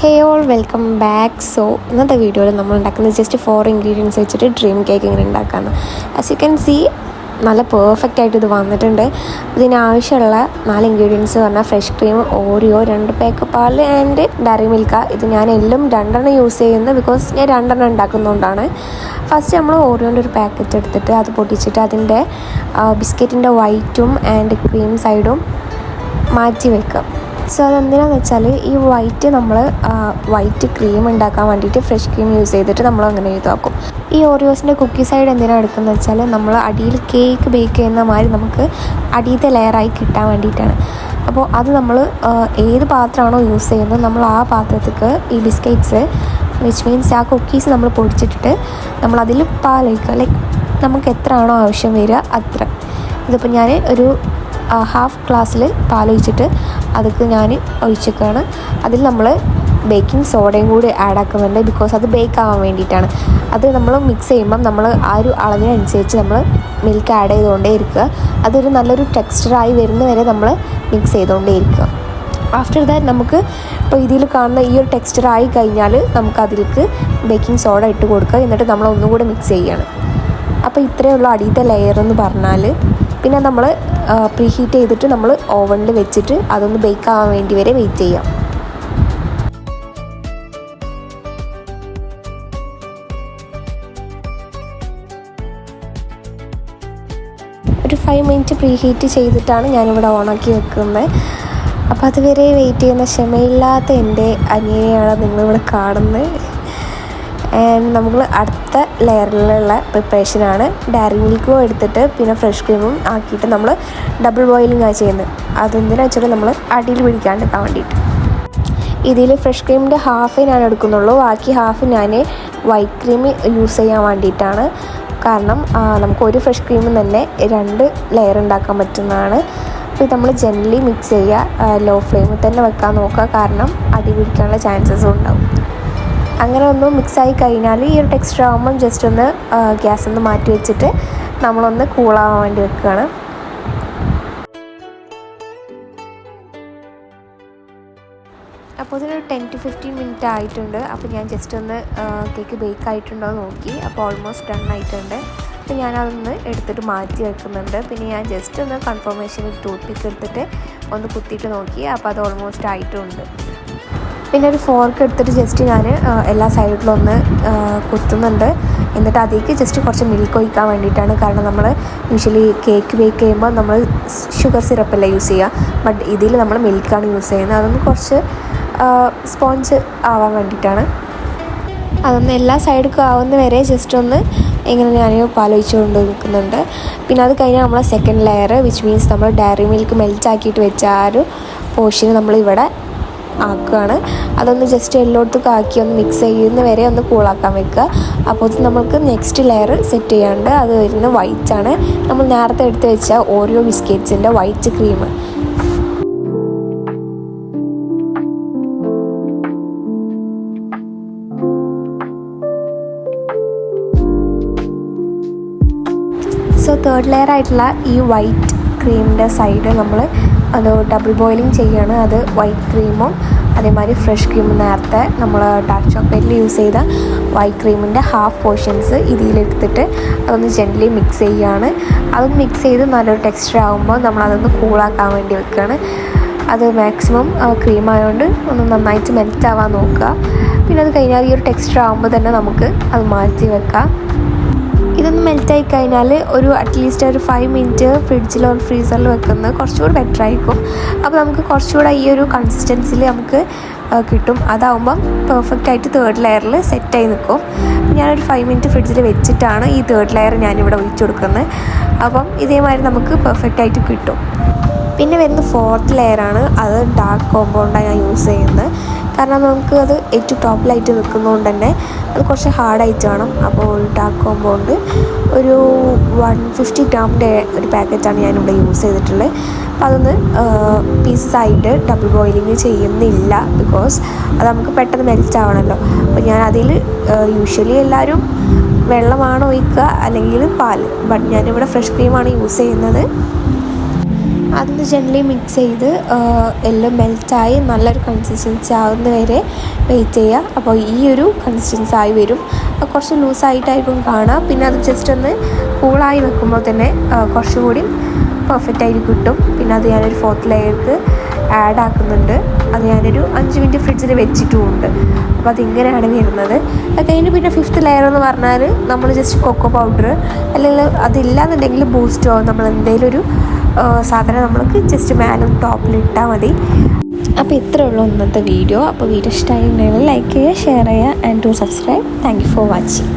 ഹേ all welcome back. So ഇന്നത്തെ വീഡിയോയിൽ നമ്മൾ ഉണ്ടാക്കുന്നത് ജസ്റ്റ് 4 ഇൻഗ്രീഡിയൻസ് വെച്ചിട്ട് ഡ്രീം കേക്ക് ഇങ്ങനെ ഉണ്ടാക്കാമെന്ന്. ആസ് യു ക്യാൻ സീ നല്ല പെർഫെക്റ്റ് ആയിട്ട് ഇത് വന്നിട്ടുണ്ട്. ഇതിനാവശ്യമുള്ള 4 ഇൻഗ്രീഡിയൻസ് പറഞ്ഞാൽ ഫ്രഷ് ക്രീം, ഓറിയോ, 2 പാക്ക് പാൽ ആൻഡ് ഡയറി മിൽക്ക. ഇത് ഞാൻ എല്ലാം 2 യൂസ് ചെയ്യുന്നത് ബിക്കോസ് ഞാൻ 2 ഉണ്ടാക്കുന്നതുകൊണ്ടാണ്. ഫസ്റ്റ് നമ്മൾ ഓറിയോൻ്റെ ഒരു പാക്കറ്റ് എടുത്തിട്ട് അത് പൊട്ടിച്ചിട്ട് അതിൻ്റെ ബിസ്ക്കറ്റിൻ്റെ വൈറ്റും ആൻഡ് ക്രീം സൈഡും മാറ്റി വെക്കുക. സോ അതെന്തിനാണെന്ന് വെച്ചാൽ ഈ വൈറ്റ് ക്രീം ഉണ്ടാക്കാൻ വേണ്ടിയിട്ട് ഫ്രഷ് ക്രീം യൂസ് ചെയ്തിട്ട് നമ്മൾ അങ്ങനെ ഇതാക്കും. ഈ ഓറിയോസിൻ്റെ കുക്കി സൈഡ് എന്തിനാണ് എടുക്കുന്നത് വെച്ചാൽ നമ്മൾ അടിയിൽ കേക്ക് ബേക്ക് ചെയ്യുന്ന മാതിരി നമുക്ക് അടിയത്തെ ലെയറായി കിട്ടാൻ വേണ്ടിയിട്ടാണ്. അപ്പോൾ അത് നമ്മൾ ഏത് പാത്രമാണോ യൂസ് ചെയ്യുന്നത് നമ്മൾ ആ പാത്രത്തേക്ക് ഈ ബിസ്ക്കറ്റ്സ് വിച്ച് മീൻസ് ആ കുക്കീസ് നമ്മൾ പൊടിച്ചിട്ടിട്ട് നമ്മളതിൽ പാലൊഴിക്കുക. ലൈക്ക് നമുക്ക് എത്ര ആണോ ആവശ്യം വരിക അത്ര. ഇതിപ്പോൾ ഞാൻ ഒരു ഹാഫ് ഗ്ലാസ്സിൽ പാലൊഴിച്ചിട്ട് അതൊക്കെ ഞാൻ ഒഴിച്ചേക്കാണ്. അതിൽ നമ്മൾ ബേക്കിംഗ് സോഡയും കൂടി ആഡ് ആക്കുന്നുണ്ട് ബിക്കോസ് അത് ബേക്ക് ആവാൻ വേണ്ടിയിട്ടാണ്. അത് നമ്മൾ മിക്സ് ചെയ്യുമ്പം നമ്മൾ ആ ഒരു അളവിനനുസരിച്ച് നമ്മൾ മിൽക്ക് ആഡ് ചെയ്തുകൊണ്ടേ ഇരിക്കുക. അതൊരു നല്ലൊരു ടെക്സ്ചറായി വരുന്ന വരെ നമ്മൾ മിക്സ് ചെയ്തുകൊണ്ടേ ഇരിക്കുക. ആഫ്റ്റർ ദാറ്റ് നമുക്ക് ഇപ്പോൾ ഇതിൽ കാണുന്ന ഈ ഒരു ടെക്സ്ചറായി കഴിഞ്ഞാൽ നമുക്കതിലേക്ക് ബേക്കിംഗ് സോഡ ഇട്ട് കൊടുക്കുക. എന്നിട്ട് നമ്മൾ ഒന്നും കൂടെ മിക്സ് ചെയ്യുകയാണ്. അപ്പോൾ ഇത്രയേ ഉള്ളൂ അടിയത്തെ ലെയർ എന്ന് പറഞ്ഞാൽ. പിന്നെ നമ്മൾ പ്രീഹീറ്റ് ചെയ്തിട്ട് നമ്മൾ ഓവനിൽ വെച്ചിട്ട് അതൊന്ന് ബേക്ക് ആവാൻ വേണ്ടി വരെ വെയിറ്റ് ചെയ്യാം. ഒരു 5 മിനിറ്റ് പ്രീഹീറ്റ് ചെയ്തിട്ടാണ് ഞാനിവിടെ ഓണാക്കി വെക്കുന്നത്. അപ്പോൾ അതുവരെ വെയിറ്റ് ചെയ്യുന്ന ക്ഷമയില്ലാത്ത എൻ്റെ അനിയനെയാണ് നിങ്ങളിവിടെ കാണുന്നത്. ആൻഡ് നമ്മൾ അടുത്ത ലെയറിലുള്ള പ്രിപ്പറേഷനാണ്. ഡയറി മിൽക്കും എടുത്തിട്ട് പിന്നെ ഫ്രഷ് ക്രീമും ആക്കിയിട്ട് നമ്മൾ ഡബിൾ ബോയിലിംഗ് ആണ് ചെയ്യുന്നത്. അതെന്തിനാ വെച്ചാൽ നമ്മൾ അടിയിൽ പിടിക്കാണ്ടിരിക്കാൻ വേണ്ടിയിട്ട്. ഇതിൽ ഫ്രഷ് ക്രീമിൻ്റെ ഹാഫേ ഞാൻ എടുക്കുന്നുള്ളൂ, ബാക്കി ഹാഫ് ഞാൻ വൈറ്റ് ക്രീം യൂസ് ചെയ്യാൻ വേണ്ടിയിട്ടാണ്. കാരണം നമുക്ക് ഒരു ഫ്രഷ് ക്രീമിൽ തന്നെ 2 ലെയർ ഉണ്ടാക്കാൻ പറ്റുന്നതാണ്. അപ്പോൾ ഇത് നമ്മൾ ജെൻറ്റ്ലി മിക്സ് ചെയ്യുക, ലോ ഫ്ലെയിമിൽ തന്നെ വെക്കാൻ നോക്കുക, കാരണം അടി പിടിക്കാനുള്ള ചാൻസസും ഉണ്ടാവും. അങ്ങനെ ഒന്ന് മിക്സായി കഴിഞ്ഞാൽ ഈ ഒരു ടെക്സ്ചർ ആകുമ്പം ജസ്റ്റ് ഒന്ന് ഗ്യാസ് ഒന്ന് മാറ്റി വെച്ചിട്ട് നമ്മളൊന്ന് കൂളാവാൻ വേണ്ടി വെക്കുകയാണ്. അപ്പോൾ ഇതിനൊരു 10 to 15 മിനിറ്റ് ആയിട്ടുണ്ട്. അപ്പോൾ ഞാൻ ജസ്റ്റ് ഒന്ന് കേക്ക് ബേക്ക് ആയിട്ടുണ്ടോ എന്ന് നോക്കി. അപ്പോൾ ഓൾമോസ്റ്റ് ഡൺ ആയിട്ടുണ്ട്. അപ്പോൾ ഞാനതൊന്ന് എടുത്തിട്ട് മാറ്റി വെക്കുന്നുണ്ട്. പിന്നെ ഞാൻ ജസ്റ്റ് ഒന്ന് കൺഫർമേഷൻ ടൂത്ത് പിക്ക് എടുത്തിട്ട് ഒന്ന് കുത്തിയിട്ട് നോക്കി. അപ്പോൾ അത് ഓൾമോസ്റ്റ് ആയിട്ടുണ്ട്. പിന്നെ ഒരു ഫോർക്ക് എടുത്തിട്ട് ജസ്റ്റ് ഞാൻ എല്ലാ സൈഡിലും ഒന്ന് കുത്തുന്നുണ്ട്. എന്നിട്ട് അതിലേക്ക് ജസ്റ്റ് കുറച്ച് മിൽക്ക് ഒഴിക്കാൻ വേണ്ടിയിട്ടാണ്. കാരണം നമ്മൾ യൂഷ്വലി കേക്ക് ബേക്ക് ചെയ്യുമ്പോൾ നമ്മൾ ഷുഗർ സിറപ്പല്ല യൂസ് ചെയ്യുക, ബട്ട് ഇതിൽ നമ്മൾ മിൽക്കാണ് യൂസ് ചെയ്യുന്നത്. അതൊന്ന് കുറച്ച് സ്പോഞ്ച് ആവാൻ വേണ്ടിയിട്ടാണ്. അതൊന്ന് എല്ലാ സൈഡിലും ആവുന്ന വരെ ജസ്റ്റ് ഒന്ന് ഇങ്ങനെ ഞാൻ പാലൊഴിച്ച് കൊണ്ട് നിൽക്കുന്നുണ്ട്. പിന്നെ അത് കഴിഞ്ഞാൽ നമ്മൾ സെക്കൻഡ് ലെയർ വിച്ച് മീൻസ് നമ്മൾ ഡയറി മിൽക്ക് മെൽറ്റ് ആക്കിയിട്ട് വെച്ച ആ ഒരു പോർഷന് നമ്മളിവിടെ ആക്കുകയാണ്. അതൊന്ന് ജസ്റ്റ് എല്ലായിടത്തും ആക്കി ഒന്ന് മിക്സ് ചെയ്യുന്ന വരെ ഒന്ന് കൂളാക്കാൻ വെക്കുക. അപ്പോൾ നമുക്ക് നെക്സ്റ്റ് ലെയർ സെറ്റ് ചെയ്യാണ്ട് അത് വരുന്നത് വൈറ്റാണ്. നമ്മൾ നേരത്തെ എടുത്ത് വെച്ച ഓറിയോ ബിസ്ക്കറ്റ്സിൻ്റെ white cream. So third layer ആയിട്ടുള്ള ഈ വൈറ്റ് ക്രീമിൻ്റെ സൈഡ് നമ്മൾ അത് ഡബിൾ ബോയിലിംഗ് ചെയ്യുകയാണ്. അത് വൈറ്റ് ക്രീമും അതേമാതിരി ഫ്രഷ് ക്രീമും നേരത്തെ നമ്മൾ ഡാർക്ക് ചോക്ലേറ്റിൽ യൂസ് ചെയ്ത വൈറ്റ് ക്രീമിൻ്റെ ഹാഫ് പോർഷൻസ് ഇതിലെടുത്തിട്ട് അതൊന്ന് ജെൻറ്റ്ലി മിക്സ് ചെയ്യുകയാണ്. അതൊന്ന് മിക്സ് ചെയ്ത് നല്ലൊരു ടെക്സ്ചർ ആകുമ്പോൾ നമ്മളതൊന്ന് കൂളാക്കാൻ വേണ്ടി വെക്കുകയാണ്. അത് മാക്സിമം ക്രീം ആയതുകൊണ്ട് ഒന്ന് നന്നായിട്ട് മെൽറ്റ് ആവാൻ നോക്കുക. പിന്നെ അത് കഴിഞ്ഞാൽ ഈ ഒരു ടെക്സ്ചർ ആകുമ്പോൾ തന്നെ നമുക്ക് അത് മാറ്റി വെക്കാം. ഇതൊന്ന് മെൽറ്റായി കഴിഞ്ഞാൽ ഒരു അറ്റ്ലീസ്റ്റ് ഒരു 5 മിനിറ്റ് ഫ്രിഡ്ജിലോ ഫ്രീസറിൽ വെക്കുന്നത് കുറച്ചുകൂടി ബെറ്റർ ആയിരിക്കും. അപ്പോൾ നമുക്ക് കുറച്ചുകൂടെ ഈ ഒരു കൺസിസ്റ്റൻസിൽ നമുക്ക് കിട്ടും. അതാവുമ്പം പെർഫെക്റ്റായിട്ട് തേർഡ് ലെയറിൽ സെറ്റായി നിൽക്കും. ഞാനൊരു 5 മിനിറ്റ് ഫ്രിഡ്ജിൽ വെച്ചിട്ടാണ് ഈ തേർഡ് ലെയർ ഞാനിവിടെ ഒഴിച്ചു കൊടുക്കുന്നത്. അപ്പം ഇതേമാതിരി നമുക്ക് പെർഫെക്റ്റായിട്ട് കിട്ടും. പിന്നെ വരുന്നത് 4th ലെയറാണ്. അത് ഡാർക്ക് കോമ്പൗണ്ടാണ് ഞാൻ യൂസ് ചെയ്യുന്നത്. കാരണം നമുക്ക് അത് ഏറ്റവും ടോപ്പിലായിട്ട് നിൽക്കുന്നതുകൊണ്ട് തന്നെ അത് കുറച്ച് ഹാർഡായിട്ട് വേണം. അപ്പോൾ ഡാർക്ക് കോമ്പൗണ്ട് ഒരു 150 ഗ്രാമിൻ്റെ ഒരു പാക്കറ്റാണ് ഞാനിവിടെ യൂസ് ചെയ്തിട്ടുള്ളത്. അപ്പോൾ അതൊന്ന് പീസസ് ആയിട്ട് ഡബിൾ ബോയിലിംഗ് ചെയ്യുന്നില്ല ബിക്കോസ് അത് നമുക്ക് പെട്ടെന്ന് മെൽറ്റ് ആവണമല്ലോ. അപ്പോൾ ഞാൻ അതിൽ യൂഷ്വലി എല്ലാവരും വെള്ളമാണ് ഒഴിക്കുക അല്ലെങ്കിൽ പാൽ, ബട്ട് ഞാനിവിടെ ഫ്രഷ് ക്രീമാണ് യൂസ് ചെയ്യുന്നത്. അതൊന്ന് ജെൻറ്റ്ലി മിക്സ് ചെയ്ത് എല്ലാം മെൽറ്റായി നല്ലൊരു കൺസിസ്റ്റൻസി ആവുന്ന വരെ വെയിറ്റ് ചെയ്യുക. അപ്പോൾ ഈ ഒരു കൺസിസ്റ്റൻസി ആയി വരും. കുറച്ച് ലൂസായിട്ടായിരിക്കും കാണുക. പിന്നെ അത് ജസ്റ്റ് ഒന്ന് കൂളായി വെക്കുമ്പോൾ തന്നെ കുറച്ചുകൂടി പെർഫെക്റ്റ് ആയിട്ട് കിട്ടും. പിന്നെ അത് ഞാനൊരു 4th ലെയർക്ക് ആഡ് ആക്കുന്നുണ്ട്. അത് ഞാനൊരു 5 മിനിറ്റ് ഫ്രിഡ്ജിൽ വെച്ചിട്ടുമുണ്ട്. അപ്പോൾ അതിങ്ങനെയാണ് വരുന്നത്. അത് കഴിഞ്ഞ് പിന്നെ 5th ലെയർ എന്ന് പറഞ്ഞാൽ നമ്മൾ ജസ്റ്റ് കൊക്കോ പൗഡർ അല്ലെങ്കിൽ അതില്ലാന്നുണ്ടെങ്കിൽ ബൂസ്റ്റോ നമ്മൾ എന്തെങ്കിലും ഒരു സാധനം നമ്മൾക്ക് ജസ്റ്റ് മേലെ ടോപ്പിൽ ഇട്ടാൽ മതി. അപ്പോൾ ഇത്രയേ ഉള്ളൂ ഇന്നത്തെ വീഡിയോ. അപ്പോൾ വീഡിയോ ഇഷ്ടമായിട്ടുണ്ടെങ്കിൽ ലൈക്ക് ചെയ്യുക, ഷെയർ ചെയ്യുക and to subscribe. Thank you for watching.